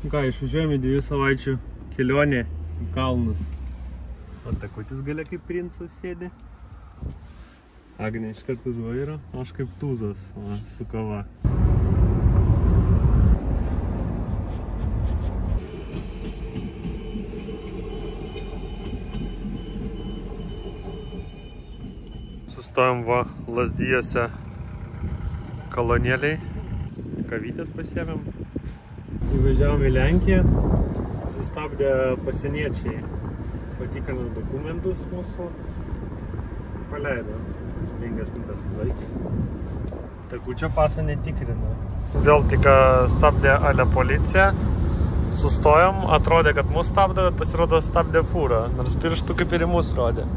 Ką, išvažiuojame 2 savaičių kelionė į kalnus. O Takutis gale kaip princas sėdi. Agnė iš karto už vairo, aš kaip tūzas, su kava. Sustojom va Lazdijose kolonėliai, kavytės pasiėmėm. Įvažiavom į Lenkiją, sustabdė pasieniečiai, patikrino dokumentus mūsų, paleido, 5 minutės palaikė. Takučio pasą netikrino. Vėl tik stabdė ale policija, sustojom, atrodė, kad mus stabdė, bet pasirodo stabdė fūrą, nors pirštų kaip ir į mus rodė.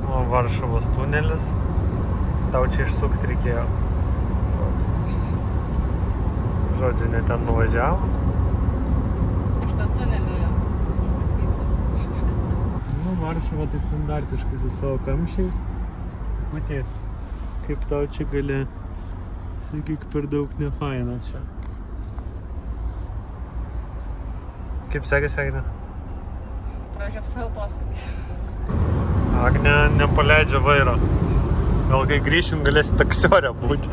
O Varšuvos tunelis, tau čia išsukti reikėjo. Žodžiu, ne ten nuvažiavom. Šitą tunelį Nu, Varšuva tai standartiškai su savo kamščiais. Matė, kaip tau čia gali, sakyk, per daug nefainas čia. Kaip sekėsi, Agne? pražiopsojau posakį. Agne nepaleidžia vairo. Gal kai grįšim galėsi taksiorė būti.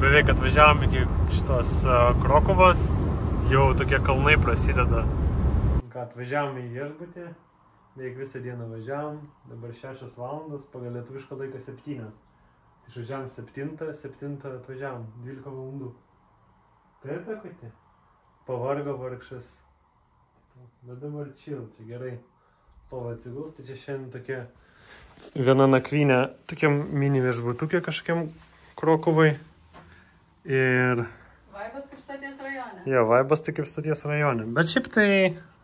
Beveik atvažiavom iki šitos Krokuvos, jau tokie kalnai prasideda. Atvažiavom į viešbutį, beveik visą dieną važiavom, dabar 6 valandos, pagal lietuvišką laiką 7. Išvažiavom 7 atvažiavom, 12 valandų. Taip, Takuti? Pavargo vargšas. Bet dabar chill, čia gerai. Tova atsiguls, tai čia šiandien tokia viena nakvynė, tokiam mini viešbutukė kažkokiam Krokuvai. Ir... Vaibas kaip stoties rajone. Jo, vaibas tai kaip stoties rajone. Bet šiaip tai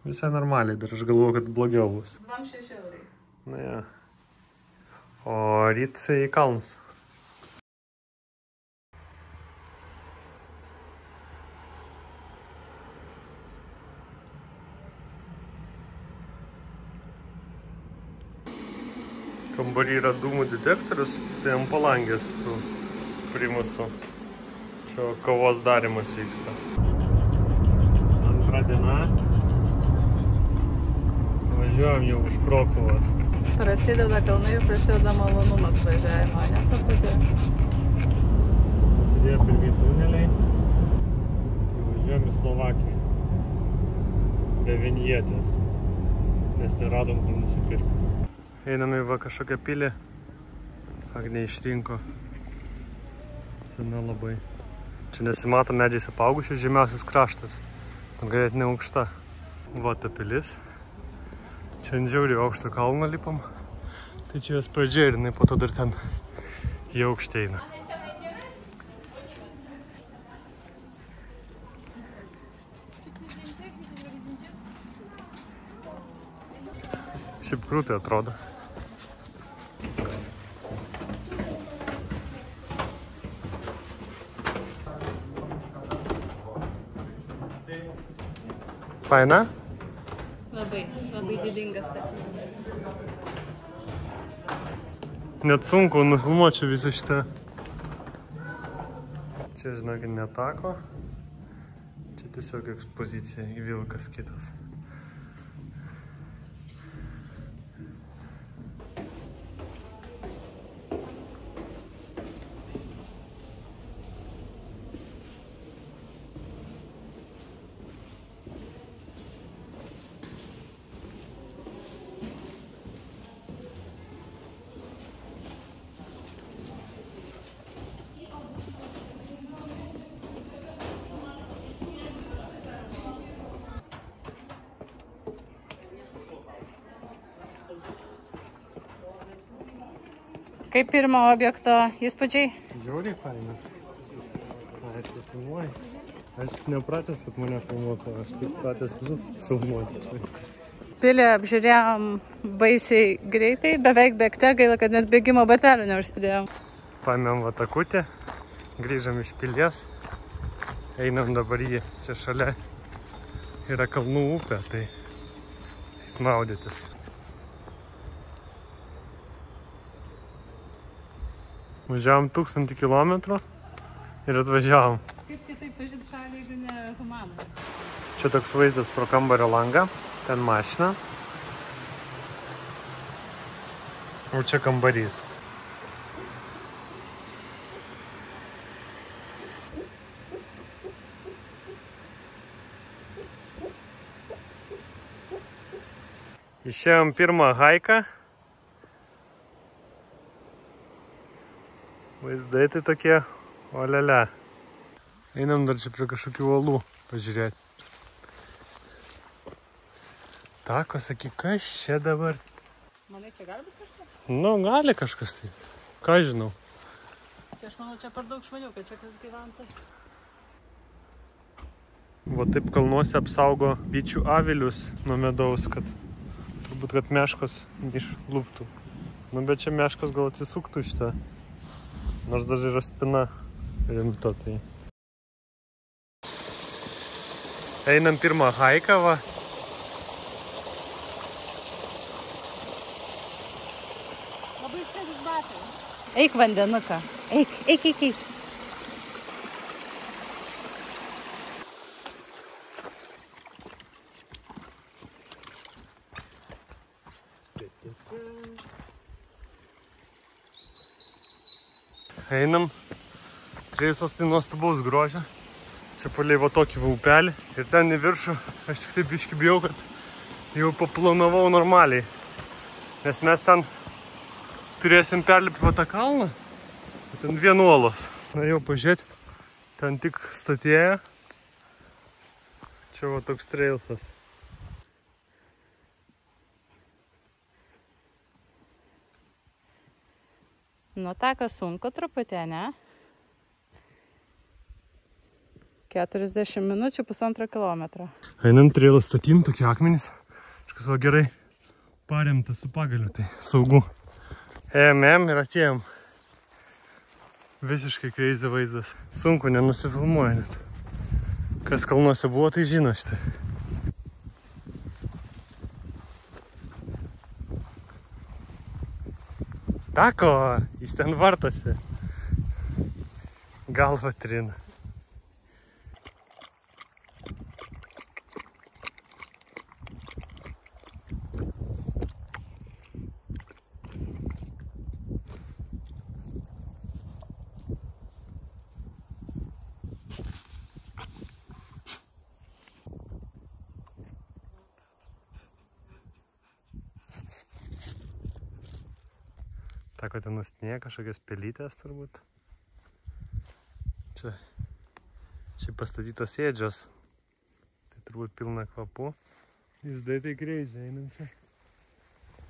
visai normaliai, dar aš galvoju, kad blogiau bus. 26 eurai. Na jo. O ryt į kalnus. Kambarį yra dūmų detektorius, tai ant palangės su primusu. Čia kavos darymas vyksta. Antra diena. Važiuojam jau už Krokuvos. Prasideda kalnai ir prasideda malonumas važiavimo, ne ta pati. Prasidėjo pirmi tuneliai. Važiuojam į Slovakiją. Be vinjetės. Nes neradom kur nusipirkti. Einame į va kažkokią pilį. Agnė išrinko. Sena labai. Čia nesimato medžiais apaugusios žemiausias kraštas. Ganėtinai aukšta. Va ta pilis. Čia ant žiauriai aukšto kalno lipam. Tai čia jos pradžia ir jinai po to dar ten į aukštį eina. Šiaip krūtai atrodo. Faina? Labai didingas statinys. Net sunku nufilmuoti visą šitą. Čia, žinokit, netako. Čia tiesiog ekspozicija į vilkas kitas. Kaip pirmo objekto įspūdžiai? Žiauriai faina. Aš tai filmuoju. Aš nepratęs, kad mane filmuotų. Aš tik pratęs visus filmuoti. Pilį apžiūrėjom baisiai greitai, beveik bėgte, gaila, kad net bėgimo batelių neužsidėjom. Paėmėm va Takutį, grįžom iš pilies. Einam dabar į čia šalia. Yra kalnų upė, tai smaudytis. Važiavom 1000 kilometrų ir atvažiavom. Kaip kitaip pažint šalį, jeigu ne humanai? Čia toks vaizdas pro kambario langą. Ten mašina. O čia kambarys. Išėjom pirmą haiką. Vaizdai tai tokie, olele. Einam dar čia prie kažkokių uolų pažiūrėti. Tako, sakyk, kas čia dabar? Manai, čia gali būti kažkas? Nu, gali kažkas tai. Ką žinau. Čia aš manau, čia per daug žmonių, kad čia kas gyventa. Va taip kalnuose apsaugo bičių avilius nuo medaus, kad turbūt, kad meškos išluptų. Nu, bet čia meškos gal atsisuktų šitą. Nors dar yra spina rimta, tai. Einam pirmą haiką, va. Labai slidūs batai. Eik vandenuką. Eik. Einam. Treisos tai nuostabaus grožio. Čia palei va tokį va upelį. Ir ten į viršų aš tik taip biškį bijau, kad jau paplanavau normaliai. Nes mes ten turėsim perlipti va tą kalną. Ten vien uolos. Na jau pažiūrėti. Ten tik statėja. Čia va toks trailsas. Nu, taką sunku truputį, ne? 40 minučių, 1,5 kilometro. Einam trailą statym, tokie akmenys. Kažkas va gerai paremtas su pagaliu, tai saugu. Ėjom ir atėjom. Visiškai crazy vaizdas. Sunku, nenusifilmuoja net. Kas kalnuose buvo, tai žino šitą. Tako, jis ten vartosi. Galva trina. Tako, ten nustinėja kažkokios pelytės turbūt. Čia pastatytos ėdžios. Tai turbūt pilna kvapų. Įzdai tai crazy, einam čia.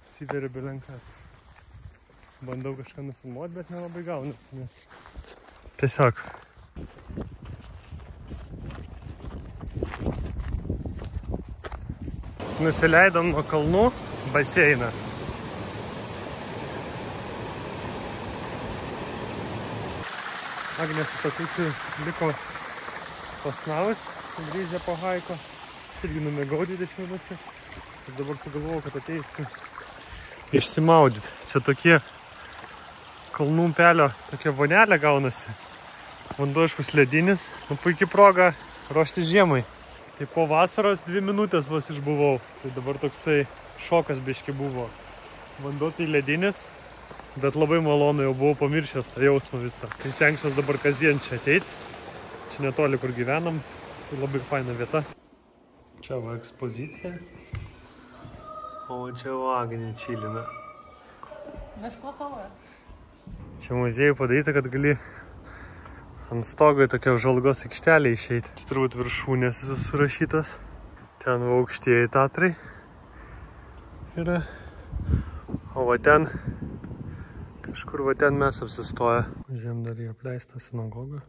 Atsiveria belenkas. Bandau kažką nufilmuoti, bet nelabai gaunasi, nes tiesiog. Nusileidom nuo kalnų, baseinas. Agnės Takučių liko pasnavus, grįžę po haiko. Irgi numegau 20 minučių. Ir dabar sugalvojau, kad ateisiu išsimaudyti. Čia tokie kalnų upelio, tokia vonelė gaunasi. Vanduo aiškus ledinis. Nu, puikiai proga ruošti žiemai. Tai po vasaros 2 minutės vos išbuvau. Tai dabar toksai šokas biški buvo. Vanduo tai ledinis. Bet labai malonu, jau buvau pamiršęs tą jausmą visą. Tai stengsiuos dabar kasdien čia ateiti. Čia netoli, kur gyvenam. Tai labai faina vieta. Čia va ekspozicija. O čia va Agnė čilina. Meškos saloje. Čia muziejų padaryta, kad gali ant stogo į tokią apžvalgos aikštelę išeiti. Čia turbūt viršūnės surašytos. Ten va aukštieji Tatrai yra. O va ten... Kažkur va ten mes apsistoję. Žiūrėjom dar į apleistą sinagogą.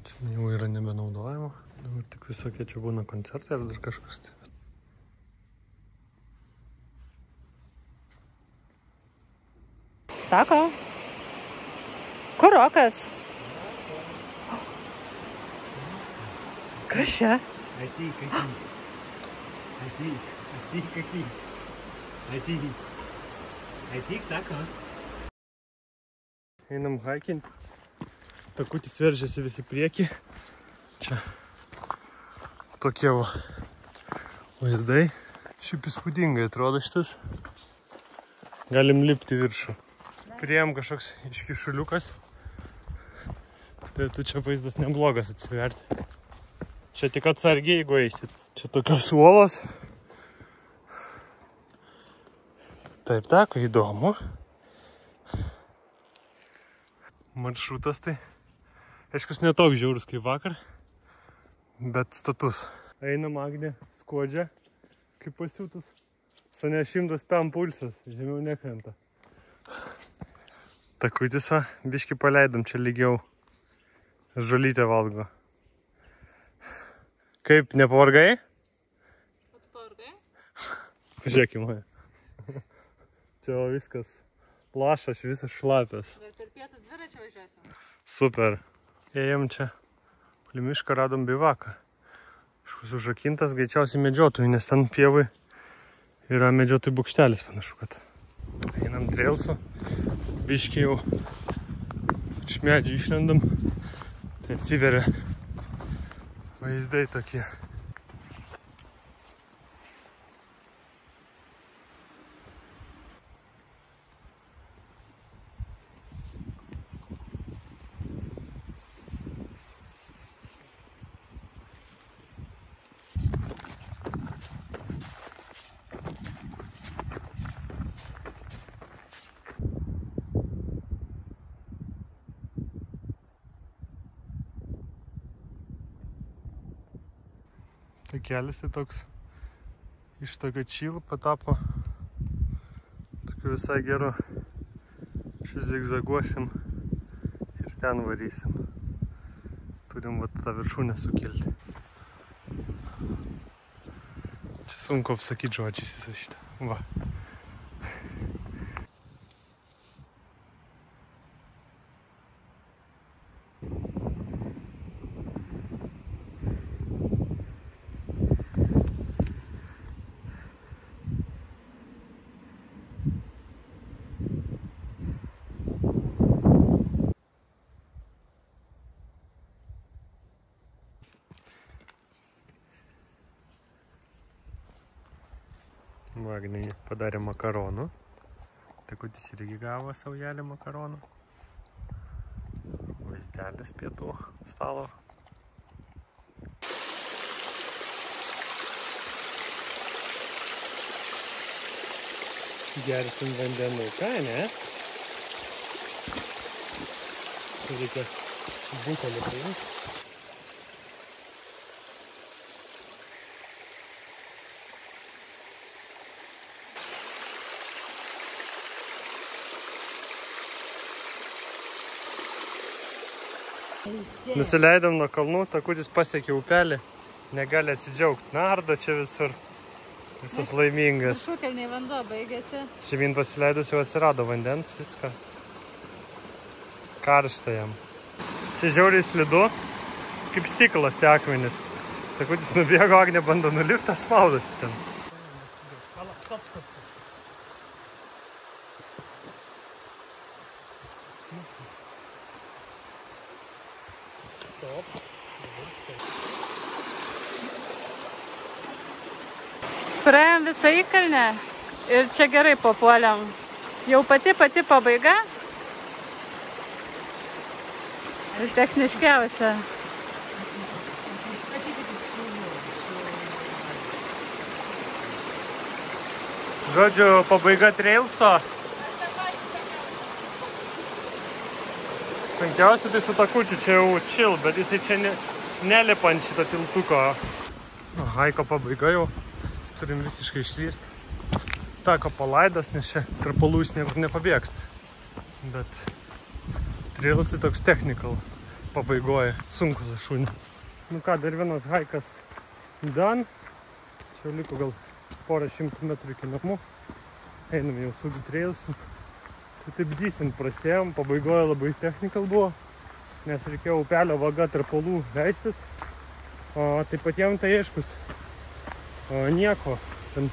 Čia jau yra nebenaudojama. Dabar tik visokie čia būna koncertai ar dar kažkas. Tako. Kur Rokas? Kas čia? Ateik, Tako. Einam haikinti. Takutis veržiasi visi prieki. Čia tokie va vaizdai. Šiaip įspūdingai atrodo šitas. Galim lipti viršų. Priėjom kažkoks iškišuliukas. Tai tu čia vaizdas neblogas atsiverti. Čia tik atsargiai, jeigu eisit. Čia tokios uolos. Taip, tako įdomu. Maršrutas tai, aiškus, netoks žiaurus kaip vakar, bet status. Einam Agnė, skuodžia, kaip pasiūtus. Sane 105 pulsas, žemiau nekrenta. Takutis, biškį paleidom, čia lygiau. Žolytę valgo. Kaip, nepavargai? Pavargai? Žiūrėkime. Čia viskas lašas, visas šlapės. Dar per pietus dviračio važiuosim. Super. Ėjom čia. Prie mišką radom bivaką. Kažkus užrakintas, greičiausiai medžiotojų, nes ten pievai yra medžiotojų bukštelis, panašu, kad. Einam trailsu. Biškiai jau iš medžių išlendam. Tai atsiveria vaizdai tokie. Tai kelias tai toks iš tokio chill patapo tokiu visai geru. Čia zigzaguosim ir ten varysim. Turim vat tą viršūnę sukilti. Čia sunku apsakyti žodžiais visą šitą. Va. Agnė padarė makaronų. Takutis irgi gavo saujelį makaronų. Vaizdelis pietų stalo. Gersim vandenuką, ne? Reikia butelį paimti. Nusileidom nuo kalnų, Takutis pasiekė upelį, negali atsidžiaugti. Nardo čia visur, visas laimingas. Viršukalniai vanduo baigėsi. Žemyn pasileidus jau atsirado vandens, viską. Karšta jam. Čia žiauriai slidu, kaip stiklas tie akmenys. Takutis nubėgo, Agnė bando nulipti, smaudosi ten. Praėjom visą įkalnę ir čia gerai papuolėm. Jau pati pabaiga. Ir techniškiausia. Žodžiu, pabaiga trailso. Sunkiausia tai su Takučiu, čia jau chill, bet jisai čia nelipa ant šito tiltuko. Haiko pabaiga jau. Turim visiškai išlysti. Tako palaidas, nes čia tarpalų jis niekur nepabėgs. Bet trailas tai toks technical pabaigoja, sunkus už šunį. Nu ką, dar vienas haikas done. Čia liko gal porą šimtų metrų iki namų. Einam jau su trailsu. Tai taip decent prasėjom, pabaigoje labai technical buvo, nes reikėjo upelio vaga tarpalų leistis. Tai patiem tai aiškus. Nieko, ten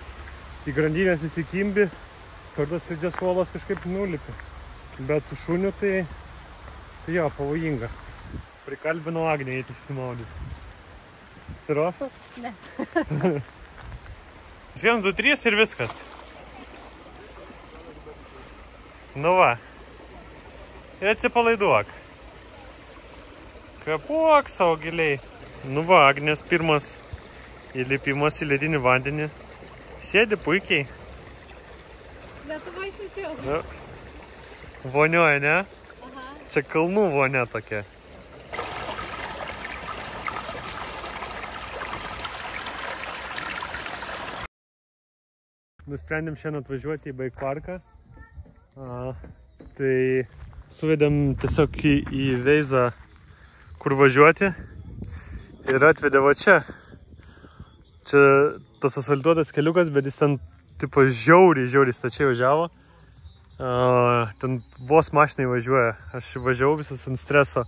į grandinės įsikimbi, kartos slidžias uolos kažkaip nulipi. Bet su šuniu tai jo, pavojinga. Prikalbinau Agnę eiti išsimaudyti. Pasiruošęs? Ne. 1, 2, 3 ir viskas. Nu va. Ir atsipalaiduok. Kvėpuok savo giliai. Nu va, Agnės pirmas įlipimas į ledinį vandenį. Sėdi puikiai. Lietuvoj šilčiau. Nu. Vonioja, ne? Aha. Čia kalnų vonia tokia. Nusprendėm šiandien atvažiuoti į bike parką. Tai suvedėm tiesiog į Veizą, kur važiuoti. Ir atvedė va čia. Čia tas asfaltuotas keliukas, bet jis ten tipo žiauriai stačiai važiavo. Ten vos mašinai važiuoja. Aš važiavau visas ant streso.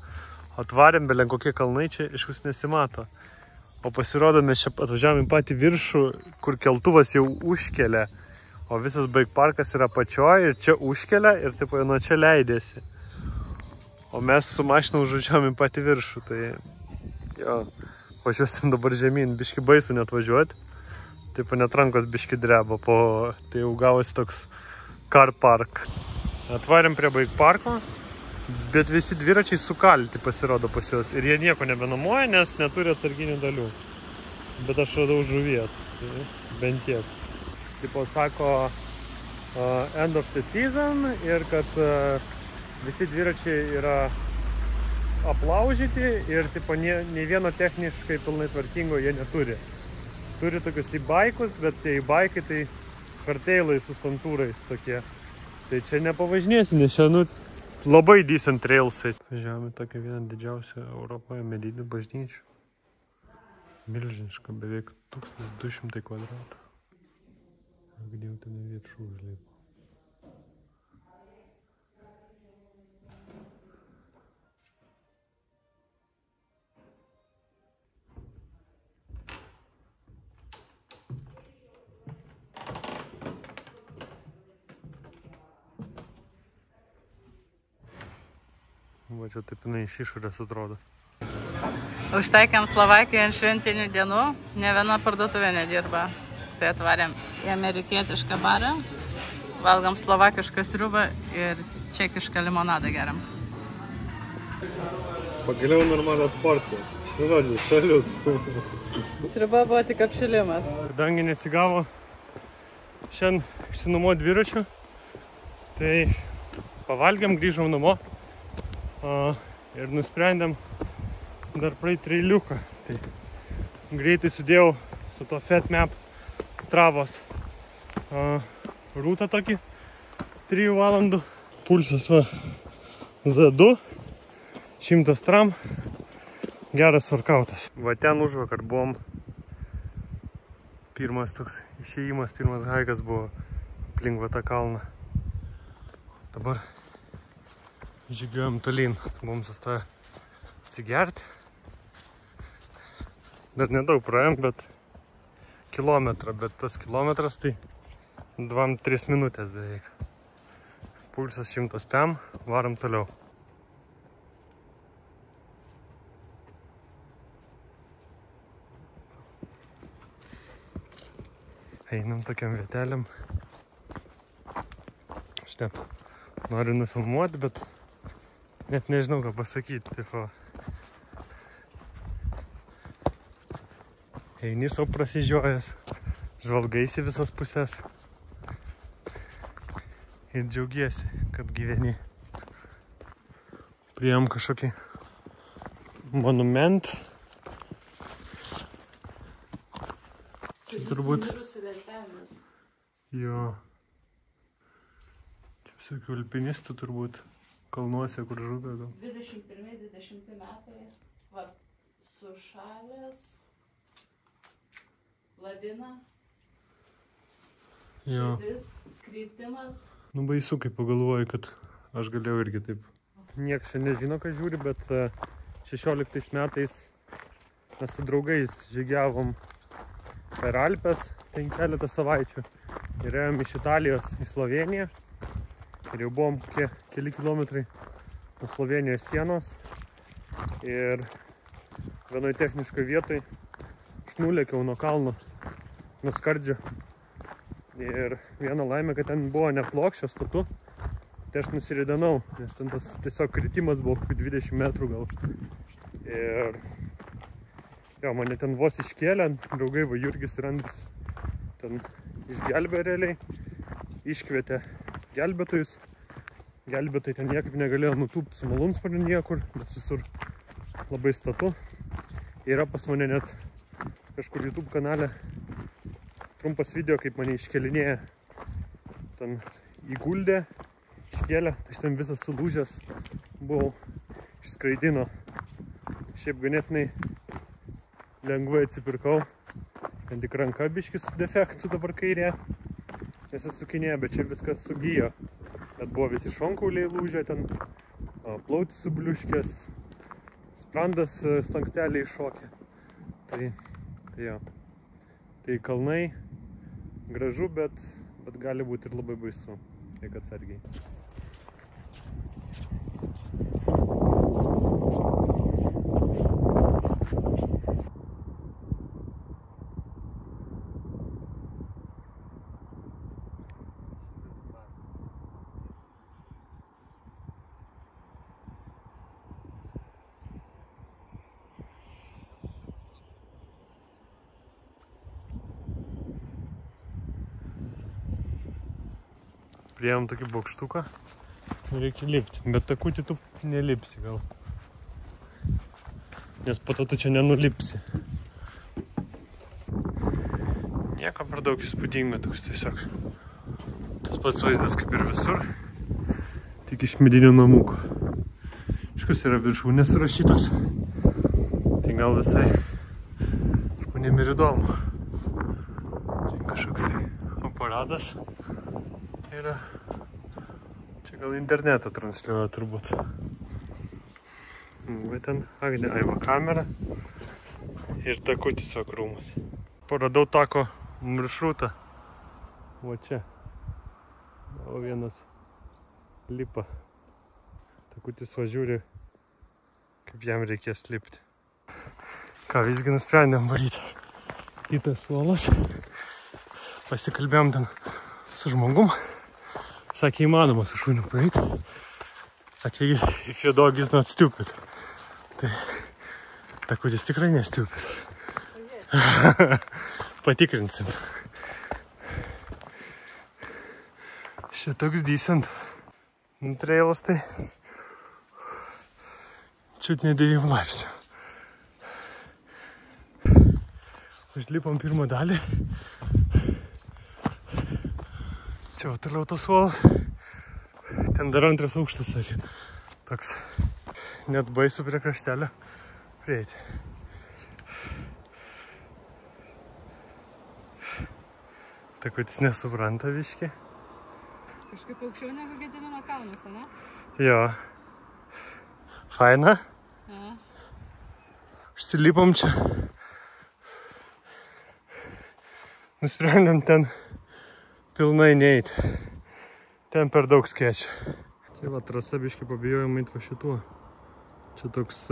Atvarėm, belen kokie kalnai čia iš vis nesimato. O pasirodo, mes čia atvažiavom į patį viršų, kur keltuvas jau užkelia. O visas bike parkas yra apačioje ir čia užkelia ir taip nuo čia leidėsi. O mes su mašina užvažiavom į patį viršų. Tai jo, važiuosim dabar žemyn. Biški baisu net važiuoti. Taip net rankos biški dreba, tai jau gavosi toks car park. Atvarėm prie bike parko. Bet visi dviračiai sukalti pasirodo pas juos. Ir jie nieko nebenuomoja, nes neturi atsarginių dalių. Bet aš radau žuvies. Tai bent tiek. Tipo sako end of the season ir kad visi dviračiai yra aplaužyti ir tipo nei vieno techniškai pilnai tvarkingo jie neturi. Turi tokius e-baikus, bet tie e-baikai tai karteilai su santūrais tokie. Tai čia nepavažinėsi, nes čia labai decent trailsai. Važiavome tokią vieną didžiausią Europoje medinių bažnyčių. Milžiniška, beveik 1200 kvadratų. Где вот на ветру užlipo. Va čia taip jinai iš išorės atrodo. Užtaikėm Slovakiją ant šventinių dienų, ne viena parduotuvė nedirba. Tai atvarėm į amerikietišką barą, valgam slovakišką sriubą ir čekišką limonadą geriam. Pagaliau normalios porcijos. Nu, žodžiu, saliut. Sriuba buvo tik apšilimas. Kadangi nesigavo šiandien išsinuomoti dviračių, tai pavalgėm, grįžom namo ir nusprendėm dar praeiti trailiuką. Tai greitai sudėjau su to FatMap Stravos rūtą tokį 3 valandų. Pulsas va Z2, 100 tram, geras workoutas. Va ten užvakar buvom. Pirmas toks išėjimas, pirmas haikas buvo aplink va tą kalną. Dabar žygiuojam tolyn. Buvom sustoję atsigerti. Dar nedaug praėjom, bet kilometrą, bet tas kilometras tai 2-3 minutės beveik. Pulsas 100 pm, varom toliau. Einam tokiam vietelėm. Aš net noriu nufilmuoti, bet net nežinau ką pasakyti. Tipo. Eini sau prasižiojęs, žvalgaisi visas pusės ir džiaugiesi, kad gyveni. Priėjom kažkokį monument. Čia turbūt... Jo. Čia visokių alpinistų turbūt kalnuose, kur žuvė gal. 21-20 metai, va, sušalęs. Lavina, širdis, kryptimas. Nu baisu, kai pagalvoju, kad aš galėjau irgi taip. Niekas čia nežino, ką žiūri, bet 16 metais mes su draugais žygiavom per Alpes, ten keletą savaičių. Ir ėjom iš Italijos į Slovėniją. Ir jau buvom keli kilometrai nuo Slovenijos sienos. Ir vienoj techniškoj vietoj aš nulėkiau nuo kalno, nuo skardžio. Ir viena laimė, kad ten buvo neplokščio statu, tai aš nusiridenau, nes ten tas tiesiog kritimas buvo 20 metrų gal. Ir jo, mane ten vos iškėlė, draugai va Jurgis ir Andrius ten išgelbė realiai, iškvietė gelbėtojus. Gelbėtojai ten niekaip negalėjo nutūpti su malūnsparniu niekur, nes visur labai statu. Yra pas mane net kažkur YouTube kanale trumpas video, kaip mane iškelinėja. Ten įguldė, iškėlė, tai ten visas sulūžęs buvau, išskraidino. Šiaip ganėtinai lengvai atsipirkau. Ten tik ranka biški su defektu dabar kairė. Nesisukinėja, bet čia viskas sugijo. Bet buvo visi šonkauliai lūžę ten, plautis subliuškės, sprandas slanksteliai iššokė. Tai jo. Tai kalnai gražu, bet gali būti ir labai baisu. Eik atsargiai. Priėjom tokį bokštuką, reikia lipti, bet takutį tu nelipsi gal, nes po to tu čia nenulipsi. Nieko per daug įspūdinga, toks tiesiog tas pats vaizdas kaip ir visur, tik iš medinio namuko. Iškas yra viršūnės surašytos, tai gal visai žmonėm ir įdomu. Čia kažkoks tai aparatas. Yra, čia gal internetą transliuoja turbūt. Va ten Agnė Aiva kamera ir takutis tiesiog rūmas. Paradau tako maršrutą. Va čia. O vienas lipa. Takutis va žiūri, kaip jam reikės lipti. Ką, visgi nusprendėm varyti į tas uolas. Pasikalbėjom ten su žmogum. Sakė, įmanoma su šuniu praeiti. Sakė, if your dog is not stupid. Tai takutis tikrai ne stupid. Patikrinsim. Šitoks decent. Trailas tai čiut ne 9 laipsnių. Užlipom pirmą dalį. Čia va toliau tos uolas. Ten dar antras aukštas, sakė. Toks net baisu prie kraštelio prieiti. Takutis nesupranta viški. Kažkaip aukščiau negu Gedimino kalnas, ne? Jo. Faina? Ja. Užsilipom čia. Nusprendėm ten pilnai neiti. Ten per daug skėčių. Tai va, trasa biškai pabijojom eit va šituo. Čia toks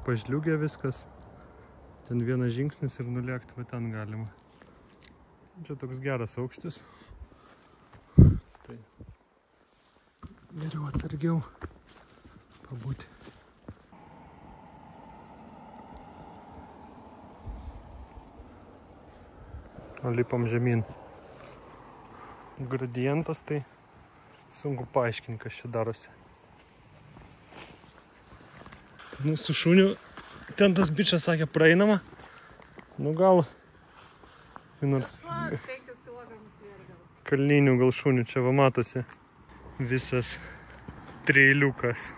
pažliugė viskas. Ten vienas žingsnis ir nulėkti va ten galima. Čia toks geras aukštis. Tai geriau atsargiau pabūti. O lipam žemyn. Gradientas, tai sunku paaiškinti, kas čia darosi. Nu, su šuniu ten tas bičas sakė praeinama. Nu, gal nors kalninių gal šunių čia va matosi visas treiliukas.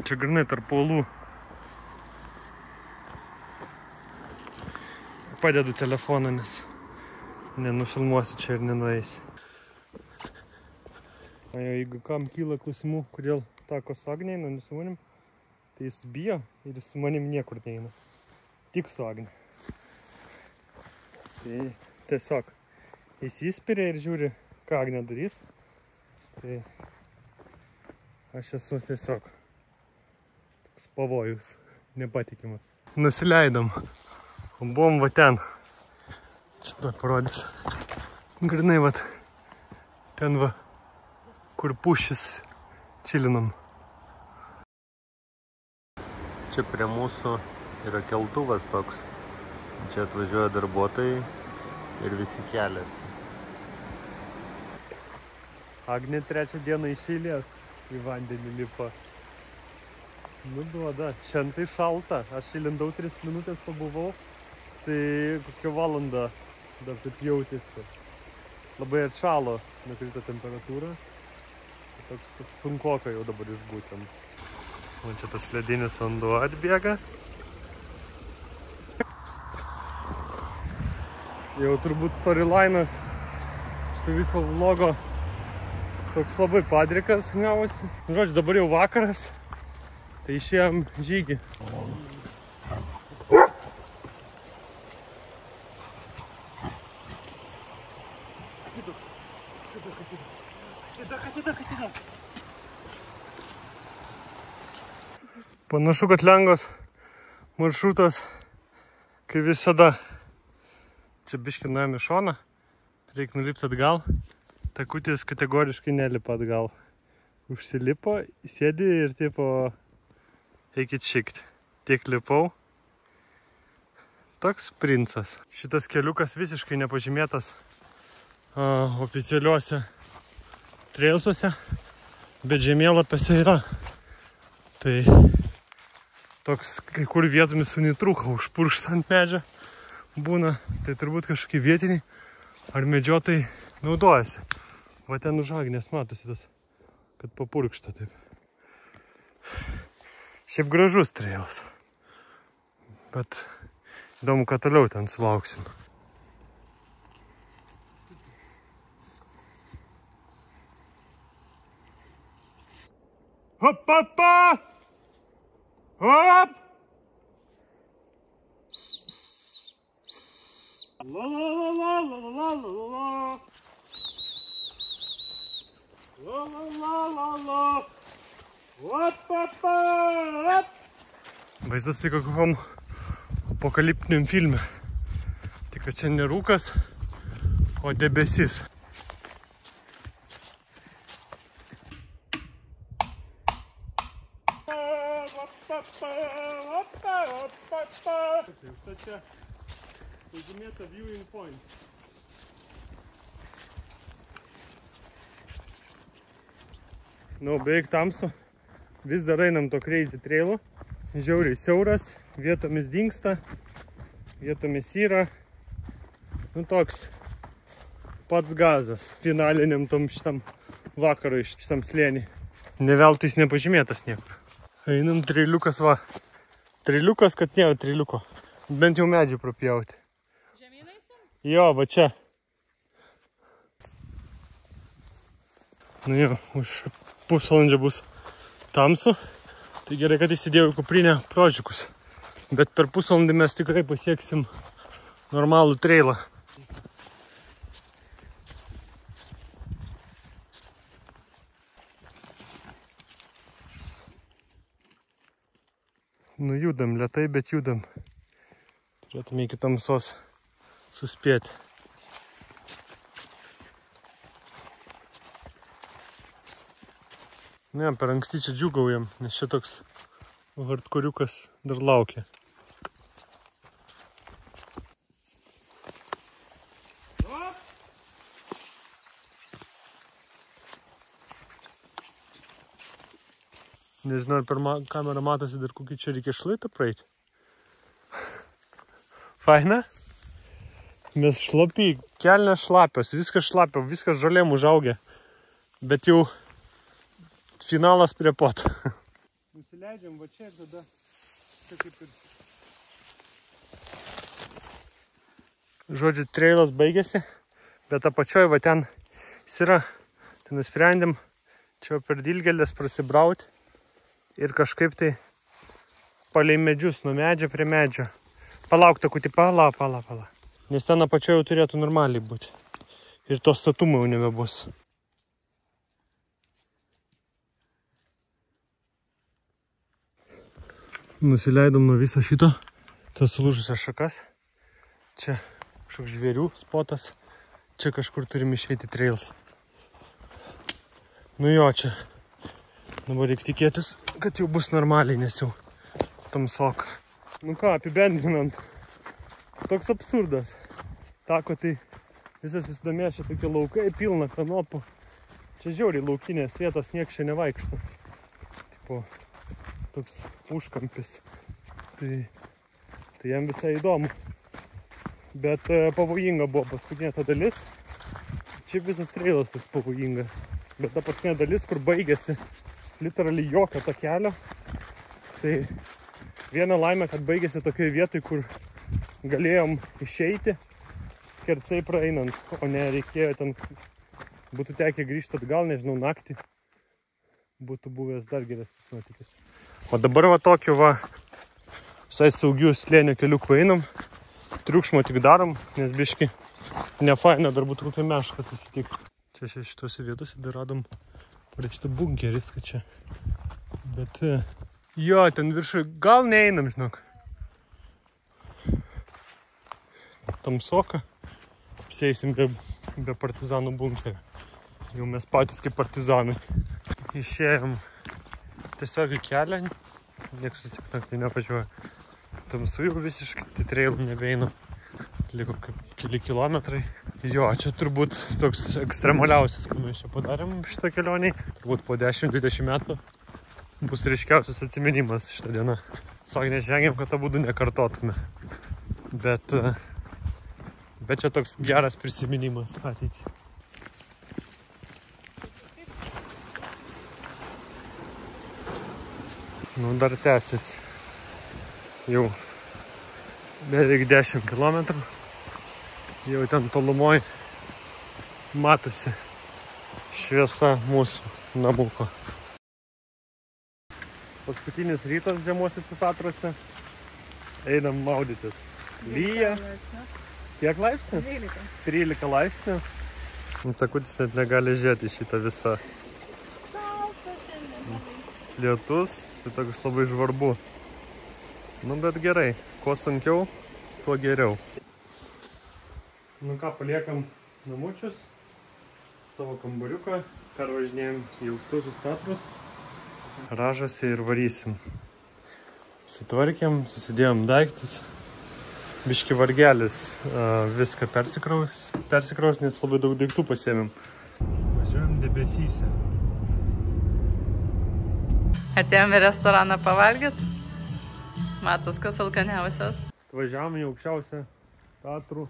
Čia grinai tarp uolų. Padedu telefoną, nes nenufilmuosi čia ir nenueisi. Jeigu kam kyla klausimų, kodėl tako su Agne eina, ne su manim, tai jis bijo ir jis su manim niekur neina. Tik su Agne. Tai tiesiog įsispiria ir žiūri, ką Agne darys. Tai aš esu tiesiog toks pavojus, nepatikimas. nusileidom. Buvom va ten. Šitą parodys. Grinai va ten va, kur pušis čilinam. Čia prie mūsų yra keltuvas toks. Čia atvažiuoja darbuotojai ir visi keliasi. Agnė 3 dieną iš eilės į vandenį lipa. Nu duoda, šiandien tai šalta. Aš įlindau 3 minutės pabuvau, tai kokią valandą dar taip jautėsi. Labai atšalo, nukrito temperatūra. Toks sunkoka jau dabar išbūti. O čia tas ledinis vanduo atbėga. Jau turbūt storylinas šito viso vlogo toks labai padrikas gavosi. Žodžiu, dabar jau vakaras, tai išėjom žygį. Panašu, kad lengvas maršrutas, kaip visada. Čia biškį nuėjom į šoną, reikia nulipti atgal. Takutis kategoriškai nelipa atgal. Užsilipo, sėdi ir tipo eikit šikt. Tiek lipau. Toks princas. Šitas keliukas visiškai nepažymėtas oficialiuose trailsuose, bet žemėlapiuose yra. Tai toks kai kur vietomis unitrūka užpurkšta ant medžio būna. Tai turbūt kažkokie vietiniai ar medžiotojai naudojasi. Va ten už Agnės matosi tas, kad papurkšta taip. Šiaip gražus trailas. Bet įdomu, kad toliau ten sulauksim. Hop, hop, hop! Hop! La la la la la la la la. La la la la la. Hop, hop, hop! Vaizdas tai kokiam apokaliptiniam filme. Tik kad čia ne rūkas, o debesis. Tai čia pažymėta viewing point. Nu, beveik tamsu. Vis dar einam to crazy trailu. Žiauriai siauras, vietomis dingsta, vietomis yra. Nu, toks pats gazas finaliniam tom šitam vakarui, šitam slėnį. Ne veltui jis nepažymėtas niekur. Einam trailiukas va. Trailiukas, kad nėra trailiuko. Bent jau medžių propjauti. Žemynaisim? Jo, va čia. Nu jo, už pusvalandžio bus tamsu. Tai gerai, kad įsidėjau į kuprinę prožikus. Bet per pusvalandį mes tikrai pasieksim normalų trailą. Nu judam, lėtai, bet judam. Turėtume iki tamsos suspėti. Ne, per anksti čia džiūgaujam, nes čia toks hardkoriukas dar laukia. Nežinau, ar per kamerą matosi dar kokį čia reikia šlaitą praeiti. Faina? Mes šlapi, kelnės šlapios, viskas šlapio, viskas žolėm užaugę. Bet jau finalas prie pat. Nusileidžiam va čia ir tada čia kaip ir... Žodžiu, trailas baigėsi, bet apačioj va ten jis yra. Tai nusprendėm čia per dilgėlės prasibrauti. Ir kažkaip tai palei medžius, nuo medžio prie medžio. Palauk, takutį, pala. Nes ten apačioje jau turėtų normaliai būti. Ir to statumo jau nebebus. Nusileidom nuo viso šito. tas sulūžusias šakas. Čia kažkoks žvėrių spotas. Čia kažkur turim išeiti trails. Nu jo, čia dabar reikia tikėtis, kad jau bus normaliai, nes jau tamsoka. Nu ką, apibendrinant, toks absurdas. Tako tai visas susidomės čia tokie laukai, pilna kanopų. Čia žiauriai laukinės vietos, nieks čia nevaikšto. Tipo, toks užkampis. Tai jam visai įdomu. Bet pavojinga buvo paskutinė ta dalis. Šiaip visas trailas toks pavojingas. Bet ta paskutinė dalis, kur baigėsi literaliai jokio takelio. Tai viena laimė, kad baigėsi tokioje vietoje, kur galėjom išeiti skersai praeinant, o ne reikėjo ten, būtų tekę grįžti atgal, nežinau, naktį. Būtų buvęs dar geresnis nuotykis. O dabar va tokiu va visai saugių slėnio keliukų einam. Triukšmo tik darom, nes biški nefaina dar būtų kokią mešką susitikti. Čia šitose vietose dar radom parašyti bunkerį, čia. Bet jo, ten viršui gal neeinam, žinok. Tamsoka. Apsieisim be partizanų bunkerio. Jau mes patys kaip partizanai. Išėjom tiesiog į kelią. Niekas vis tik naktį nevažiuoja. Tamsu jau visiškai, tai trailų nebeina. Liko keli kilometrai. Jo, čia turbūt toks ekstremaliausias, ką mes čia padarėm šitą kelionį. Turbūt po 10-20 metų bus ryškiausias atsiminimas šitą dieną. Tiesiog nežvengiam, kad tą būdų nekartotume. Bet čia toks geras prisiminimas ateičiai. Nu, dar tęsis. Jau beveik 10 kilometrų. Jau ten tolumoj matosi šviesa mūsų namuko. Paskutinis rytas žemuosiuose Tatruose. Einam maudytis. Lyja. Kiek laipsnių? 13 laipsnių. Takutis net negali žiūrėti šitą visą. Lietus, tai toks labai žvarbu. Nu, bet gerai. Kuo sunkiau, tuo geriau. Nu ką, paliekam namučius, savo kambariuką, pervažinėjom į aukštuosius Tatrus. Ražasi ir varysim. Sutvarkėm, susidėjom daiktus. Biški vargelis viską persikraus, nes labai daug daiktų pasiėmėm. Važiuojam debesyse. Atėjom į restoraną pavalgyt. Matos, kas alkaniausias. Važiavom į aukščiausią Tatrų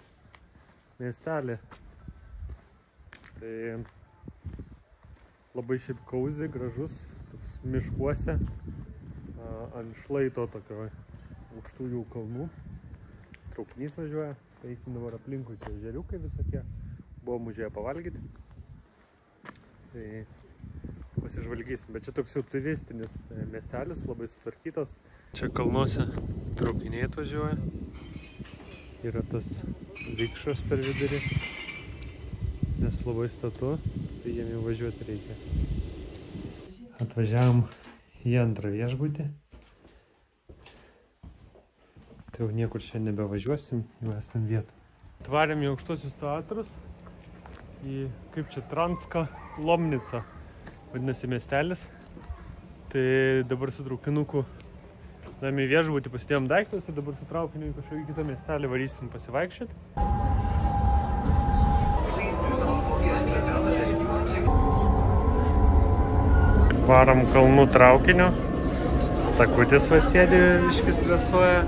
miestelį. Tai labai šiaip kauzi, gražus, toks miškuose, ant šlaito tokio aukštųjų kalnų. Traukinys važiuoja, tai eisim dabar aplinkui čia žeriukai visokie. Buvom užėję pavalgyti. Tai pasižvalgysim, bet čia toks jau turistinis miestelis, labai sutvarkytas. Čia kalnuose traukiniai atvažiuoja. Yra tas vikšras per vidurį. Nes labai statu, tai jiem jau važiuoti reikia. Atvažiavom į antrą viešbutį. Tai jau niekur čia nebevažiuosim, jau esam vietą. Atvarėm į aukštuosius Tatrus, į, kaip čia, Transka Lomnica, vadinasi miestelis. Tai dabar su traukinuku į viešbutį pasidėjom daiktus ir dabar su traukiniu į kažkokį kitą miestelį varysim pasivaikščioti. Varom kalnų traukiniu. Takutis va sėdi, iškis stresuoja.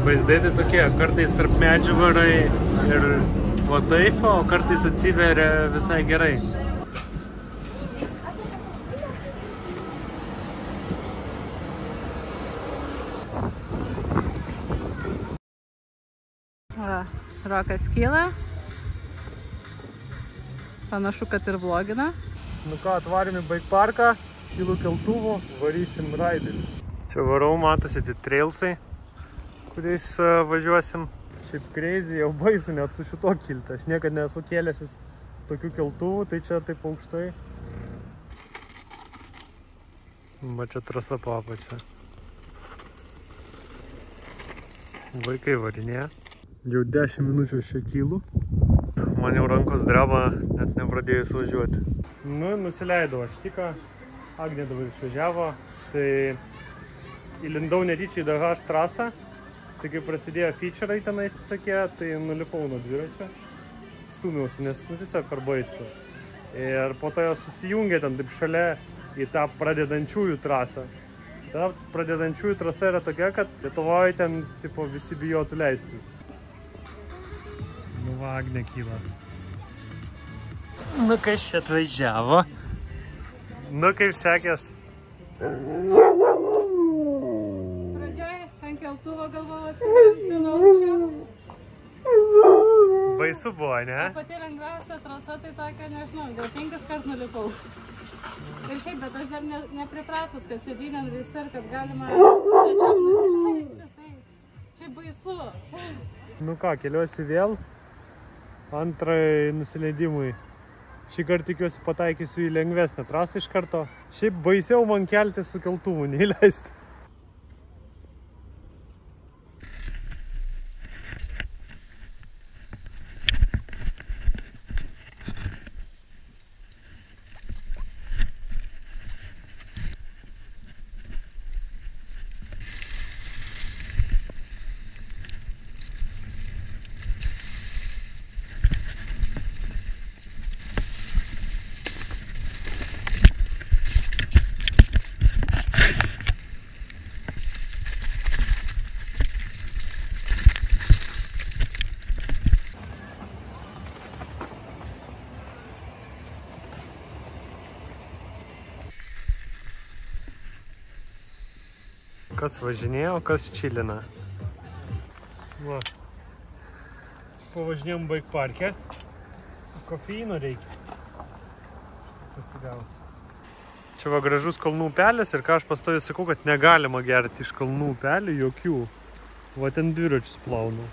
Vaizdai tai tokie, kartais tarp medžių varai ir va taip, o kartais atsiveria visai gerai. Rokas kyla. Panašu, kad ir vlogina. Nu ką, atvarėm į bike parką, kilų keltuvų, varysim raidelį. Čia varau, matosi tie trailsai, kuriais važiuosim. Šiaip crazy, jau baisu net su šito kilti. Aš niekad nesu kėlęsis tokių keltuvų, tai čia taip aukštai. Va čia trasa po apačia. Vaikai varinėja. Jau 10 minučių aš čia kylu. Man jau rankos dreba, net nepradėjus važiuoti. Nu, nusileidau aš tik. Agnė dabar išvažiavo. Tai įlindau netyčia į DH trasą. Tai kai prasidėjo feature'ai tenais įsakė, tai nulipau nuo dviračio. Stūmiausi, nes tiesiog per baisu. Ir po to jos susijungė ten taip šalia į tą pradedančiųjų trasą. Ta pradedančiųjų trasa yra tokia, kad Lietuvoje ten tipo visi bijotų leistis. Nu va, Agnė kyla. Nu kas čia atvažiavo? Nu kaip sekės? Pradžioj ant keltuvo galvojau apsivelsiu nuo aukščio. Baisu buvo, ne? Pati lengviausia trasa tai tokia, nežinau, gal 5 kart nulipau. Ir šiaip, bet aš dar nepripratus, kad sėdynė nuveisti ir kad galima tačiau nusileisti. Tai šiaip baisu. Nu ką, keliuosi vėl antrai nusileidimui. Šį kartą tikiuosi pataikysiu į lengvesnę trasą iš karto. Šiaip baisiau man kelti su keltuvu, neįleisti. Kas važinėjo, kas čilina. Va. Pavažinėjom bike parke. Kofeino reikia. Atsigauti. Čia va gražus kalnų upelis ir ką aš pastoviai sakau, kad negalima gerti iš kalnų upelių jokių. Va ten dviračius plaunu.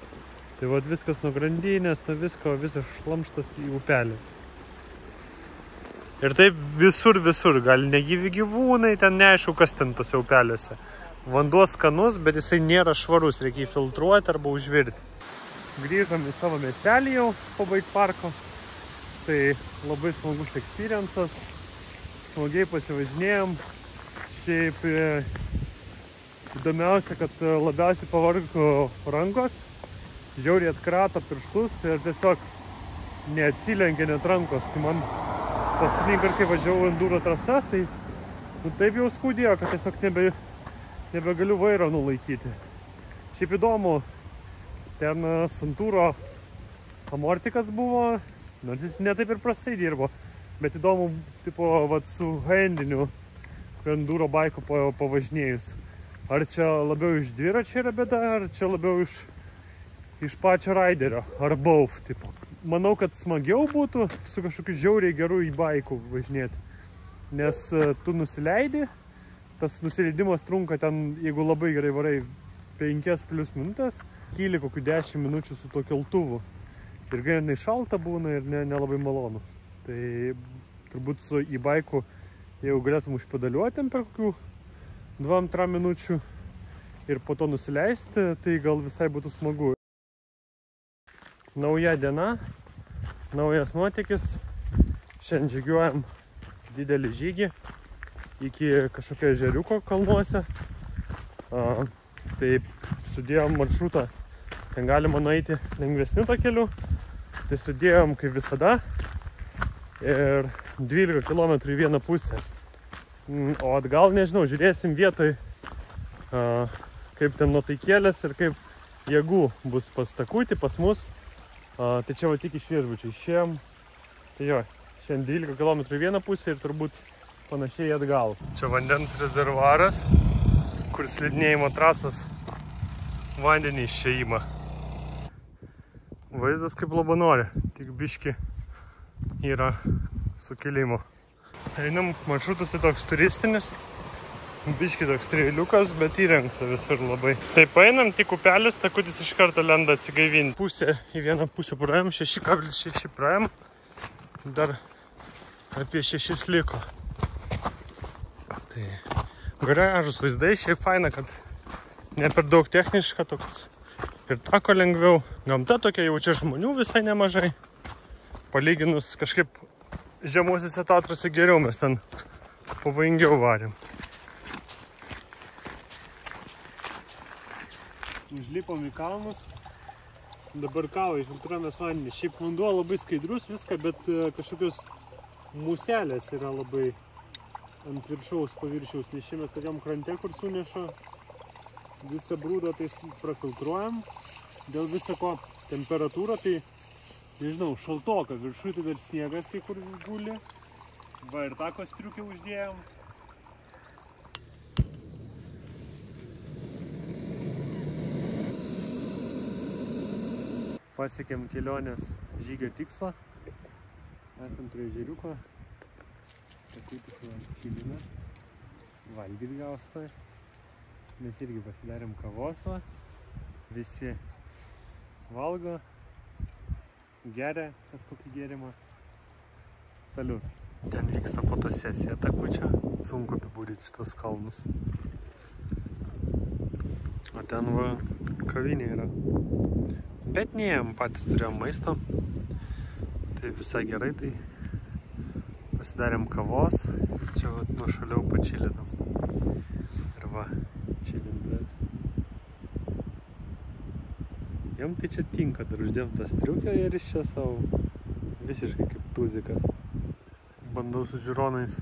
Tai va viskas nuo grandinės, nuo visko, visas šlamštas į upelį. Ir taip visur, gali negyvi gyvūnai, ten neaišku, kas ten tose upeliuose. Vanduo skanus, bet jisai nėra švarus, reikia jį filtruoti arba užvirti. Grįžom į savo miestelį jau po bike parko. Tai labai smagus experiences. Smagiai pasivažinėjom. Šiaip įdomiausia, kad labiausiai pavargo rankos. Žiauriai atkrato pirštus ir tiesiog neatsilenkė net rankos. Tai man paskutinį kartą, kai važiavau enduro trasa, tai taip jau skaudėjo, kad tiesiog nebegaliu vairo nulaikyti. Šiaip įdomu, ten Santūro amortikas buvo, nors jis ne taip ir prastai dirbo, bet įdomu, tipo, vat, su handiniu enduro baiku pavažinėjus. Ar čia labiau iš dviračio yra bėda, ar čia labiau iš pačio raiderio, ar both, tipo. Manau, kad smagiau būtų su kažkokiu žiauriai geru į baiku važinėti, nes tu nusileidi. Tas nusileidimas trunka ten, jeigu labai gerai varai, 5+ minutės, kyli kokių 10 minučių su tuo keltuvu. Ir ganėtinai šalta būna ir nelabai malonu. Tai turbūt su e-baiku, jeigu galėtum užpedaliuoti per kokių 2-3 minučių ir po to nusileisti, tai gal visai būtų smagu. Nauja diena, naujas nuotykis. Šiandien žygiuojam didelį žygį iki kažkokio ežeriuko kalnuose. Tai sudėjom maršrutą, ten galima nueiti lengvesniu takeliu. Tai sudėjom kaip visada ir 12 km į vieną pusę. O atgal nežinau, žiūrėsim vietoj, kaip ten nuotaikėlės ir kaip jėgų bus pas Takutį, pas mus. Tai čia va tik iš viešbučio išėjom. Tai jo, šiandien 12 km į vieną pusę ir turbūt panašiai atgal. Čia vandens rezervuaras, kur slidinėjimo trasos vandenį išėjimą. Vaizdas kaip Labanore, tik biški yra sukilimo. Einam, maršrutas tai toks turistinis, biški toks treiliukas, bet įrengta visur labai. Taip einam, tik upelis, Takutis iš karto lenda atsigaivinti. Pusę į vieną pusę praėjom, 6,6 praėjom, dar apie 6 liko. Tai gražus vaizdai, šiaip faina, kad ne per daug techniška, toks ir tako lengviau. Gamta tokia, jaučia žmonių visai nemažai. Palyginus kažkaip žemuosiuose Tatruose geriau, mes ten pavojingiau varėm. Užlipom į kalnus. Dabar kavai filtruojamės vandenį. Šiaip vanduo labai skaidrus viską, bet kažkokios muselės yra labai ant viršaus paviršiaus. Nes čia mes tokiam krante, kur suneša visą brūdą, tai prafiltruojam. Dėl visako temperatūra, tai nežinau, šaltoka. Viršui tai dar sniegas kai kur guli. Va ir tako striukę uždėjom. Pasiekėm kelionės žygio tikslą. Esam prie ežeriuko. Takutis va šilina. Valgyt gaustoj. Mes irgi pasidarėm kavos va. Visi valgo. Geria kažkokį gėrimą. Saliut. Ten vyksta fotosesija takučio. Sunku apibūdinti šitos kalnus. O ten va kavinė yra. Bet neėjom, patys turėjom maisto. Tai visai gerai, tai pasidarėm kavos. Čia va nuošaliau pačilinom. Ir va, čilintas. Jam tai čia tinka, dar uždėm tą striukę ir iš čia savo visiškai kaip tuzikas. Bandau su žiūronais,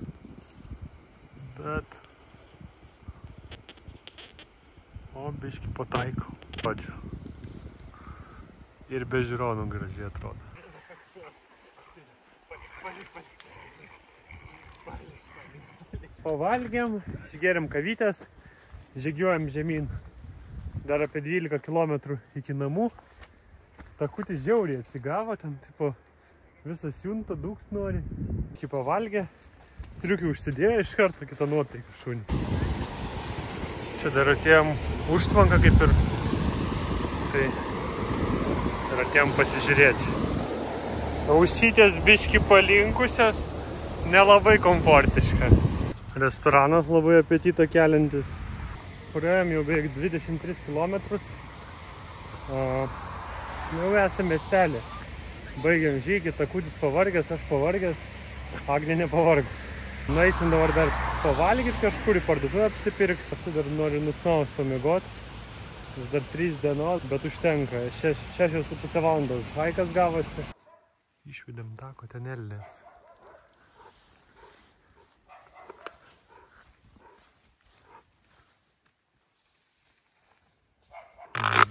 bet biškį pataikau. Padžiu. Ir be žiūronų gražiai atrodo. Pavalgėm, išgėrėm kavytės, žygiuojam žemyn. Dar apie 12 km iki namų. Takutis žiauriai atsigavo, ten tipo visą siuntą, dūks nori. Iki pavalgė, striukių užsidėjo iš karto kitą nuotaiką šunį. Čia dar atėjom užtvanką kaip ir. Tai ir atėjom pasižiūrėti. Ausytės biški palinkusios, nelabai komfortiška. Restoranas labai apetitą keliantis. Praėjom jau beveik 23 km. Jau esame miestelė. Baigiam žygį, Takutis pavargęs, aš pavargęs, Agnė nepavargus. Nueisim dabar dar pavalgyti kažkur į parduotuvę apsipirkti, paskui dar noriu nusnaus pamiegoti. Dar 3 dienos, bet užtenka. 6,5 valandos haikas gavosi. Išvedėm tako ten elnės.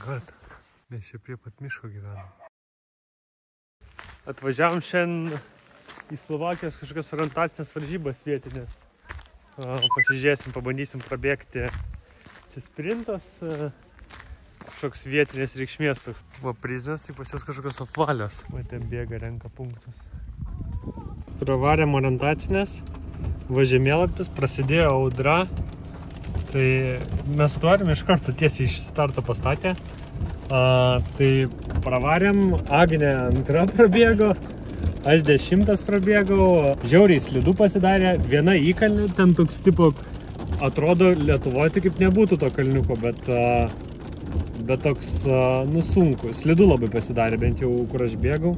God, mes čia prie pat miško gyvenam. Atvažiavom šiandien į Slovakijos kažkokias orientacinės varžybas vietinės. Pasižiūrėsim, pabandysim prabėgti. Čia sprintas, kažkoks vietinės reikšmės toks. Va prizmės, tai pas jos kažkokios apvalios. Va ten bėga, renka punktus. Pravarėm orientacinės, va žemėlapis, prasidėjo audra. Tai mes tuorim iš karto tiesiai iš starto pastatę. Tai pravarėm, Agnė antra prabėgo, aš 10 prabėgau, žiauriai slidu pasidarė, viena įkalnė, ten toks tipo, atrodo Lietuvoje tai kaip nebūtų to kalniuko, bet toks, nu sunku, slidu labai pasidarė, bent jau kur aš bėgau.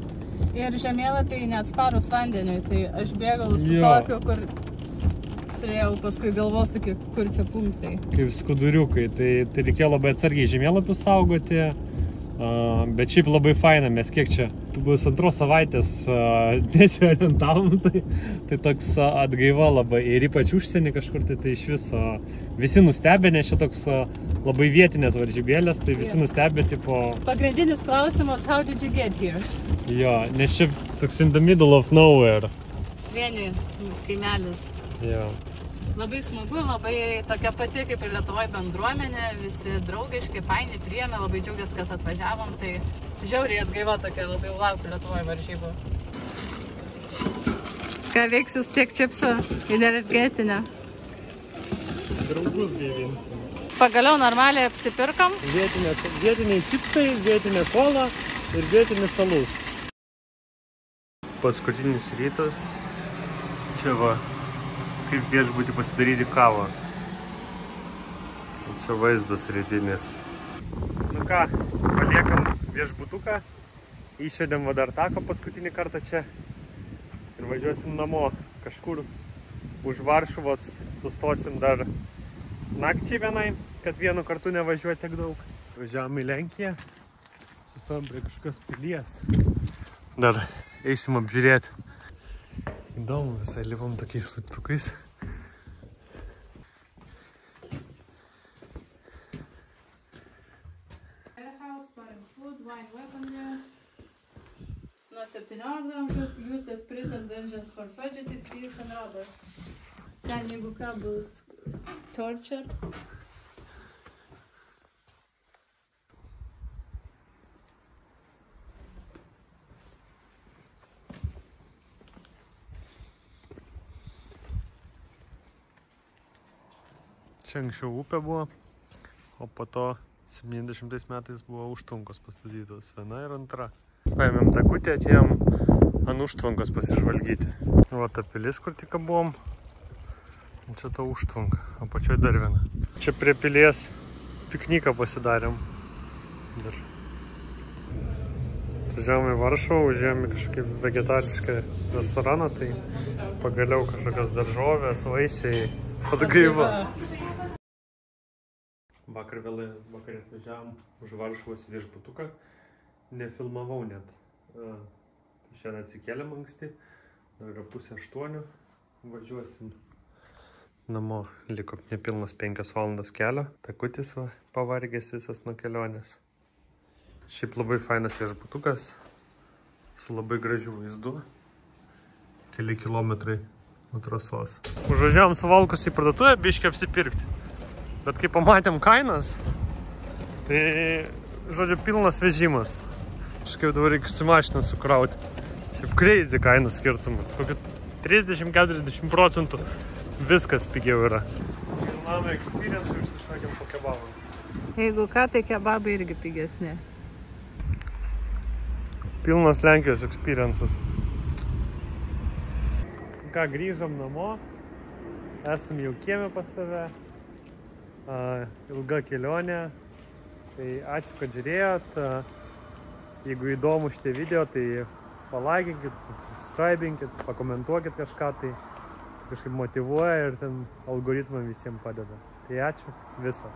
Ir žemėlapiai neatsparus vandeniui, tai aš bėgau su tokiu, kur turėjau paskui galvosakį, kur čia punktai. Kaip skuduriukai, tai reikėjo labai atsargiai žemėlapius saugoti, bet šiaip labai faina, mes kiek čia bus 2 savaitės nesiorientavom, tai toks atgaiva labai ir ypač užsienį kažkur, tai iš viso visi nustebė, nes čia toks labai vietinės varžybėlės, tai visi nustebė, tipo... Pagrindinis klausimas, how did you get here? Jo, nes čia toks in the middle of nowhere. Svieniui kaimelis. Jo. Labai smagu, labai tokia pati kaip ir Lietuvoje bendruomenė, visi draugiški, faini, priėmė, labai džiaugias, kad atvažiavom, tai žiauriai atgaiva tokia, labai laukiu Lietuvoje varžybų. Ką veiksius tiek čipsų energetinę? Draugus gaivinsim. Pagaliau normaliai apsipirkom. Vietiniai čipsai, vietinė kola ir vietinis alus. Paskutinis rytas. Čia va. Kaip viešbutį pasidaryti kavą. Čia vaizdas rytinis. ką, paliekam viešbutuką, išvedėm va dar taką paskutinį kartą čia ir važiuosim namo kažkur už Varšuvos, sustosim dar nakčiai vienai, kad vienu kartu nevažiuoja tiek daug. Važiavam į Lenkiją, sustojom prie kažkokios pilies, dar eisim apžiūrėti. Įdomu, visai lipam tokiais laiptukais. Nuo 17 amžiaus used as prison dungeons for fugitives, thieves and robbers. Ten, jeigu ką, bus torture. Čia anksčiau upė buvo, o po to 70 metais buvo užtvankos pastatytos, viena ir antra. Paėmėm takutį, atėjom ant užtvankos pasižvalgyti. Va ta pilis, kur tik buvom. Čia ta užtvanka, apačioj dar viena. Čia prie pilies pikniką pasidarėm. Atvažiavom į Varšuvą, užėjom į kažkokį vegetarišką restoraną, tai pagaliau kažkokios daržovės, vaisiai, atgaiva. Vakar vėlai atvažiavom už Varšuvos viešbutuką. Nefilmavau net. Šiandien atsikėlėm anksti, dar yra 7:30, važiuosim namo. Liko nepilnas 5 valandos kelio. Takutis va, pavargęs visas nuo kelionės. Šiaip labai fainas viešbutukas, su labai gražiu vaizdu. Keli kilometrai nuo trasos. Užvažiavom su Valkus į parduotuvę, biškį apsipirkti. Bet kai pamatėm kainas, tai, žodžiu, pilnas vežimas. Kažkaip dabar reikia su mašiną sukrauti. Šiaip crazy kainų skirtumas. Kokį 30-40% viskas pigiau yra. Namo experience užsisakėm po kebabą. Jeigu ką, tai kebabai irgi pigesni. Pilnas Lenkijos experience'as. Ką, grįžom namo. Esam jau kieme pas save. Ilga kelionė. Tai ačiū, kad žiūrėjot. Jeigu įdomu šitie video, tai palaikinkit, subscribinkit, pakomentuokit kažką, tai kažkaip motyvuoja ir ten algoritmam visiems padeda. Tai ačiū, viso.